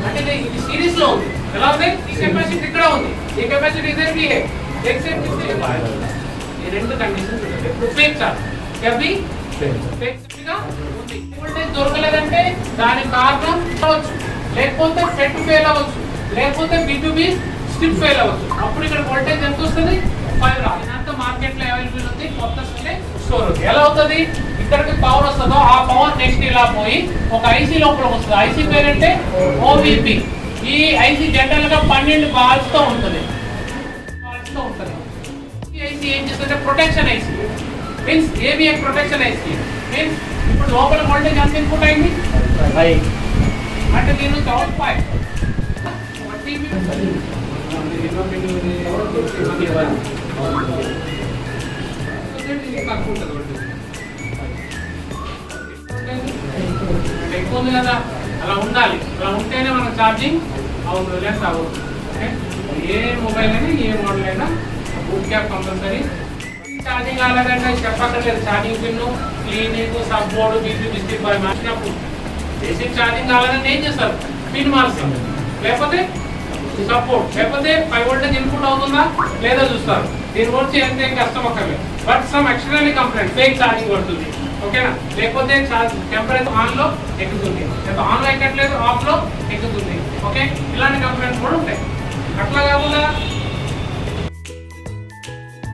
అంటే ఇది సిరీస్ లో ఉంది. ఎలా ఉంది? ఈ కెపాసిటీ ఇక్కడ ఉంది, ఈ కెపాసిటీ ఇదే है एक से ఈ రెండు కండిషన్స్ ఉంటాయి. ఇప్పుడు ఫేక్ చార్జ్ కవి ఫేక్ గా ఉంది. వోల్టేజ్ దొరకలేదంటే దానికి కారణం అవ్వచ్చు, లేకపోతే ఫెట్ ఫెయిల్ అవ్వచ్చు, లేకపోతే B2B స్ట్రిప్ ఫెయిల్ అవ్వచ్చు. అప్పుడు ఇక్కడ వోల్టేజ్ ఎంత వస్తుంది? 5 రాదు. ఇదంతా మార్కెట్ లో అవైలబుల్ ఉంది, కొత్త స్టోర్ ఉంది. ఎలా అవుతుంది? ఇక్కడికి పవర్ వస్తుందో ఆ పవర్ నెక్స్ట్ ఇలా పోయి ఒక ఐసీ లోపల వస్తుంది. ఐసీ పేరంటే OVP. ఈ ఐసీ జనరల్ గా 12 బాల్స్ తో ఉంటుంది. ఈ ఐసీ ఏం చేస్తుంటే protection IC means AVX protection IC means ఇప్పుడు లోపల వోల్టేజ్ ఎంత ఇన్పుట్ అయింది అంటే దీని నుంచి అవుట్ పాయింట్ ఎక్కువ ఉంది కదా, అలా ఉండాలి. అలా ఉంటేనే మనం ఛార్జింగ్ అవుతుంది, లేకపోతే అవ్వదు. ఓకే, ఏ మొబైల్ అయినా ఏ మోడల్ అయినా బూట్ క్యాప్ కంపల్సరీ. ఛార్జింగ్ కాలేదంటే చెప్పక్కర్లేదు. Charging pin, cleaning, sub board, biscuit boy మార్చినప్పుడు బేసిక్ ఛార్జింగ్ కావాలని ఏం చేస్తారు? పిన్ మార్చాలి, లేకపోతే సపోర్ట్, లేకపోతే 5 వోల్టేజ్ ఇన్పుట్ అవుతుందా లేదా చూస్తారు. దీని గురించి ఎంత కష్టం అక్కర్లేదు. But some external complaint fake charging పడుతుంది. ఓకేనా, లేకపోతే టెంపరేచర్ ఆన్ లో ఎక్కుతుంది, లేదా ఆన్ లో ఎక్కట్లేదు ఆఫ్ లో ఎక్కుతుంది. ఓకే, ఇలాంటి కంప్లైంట్స్ కూడా ఉంటాయి. అట్లా కాకుండా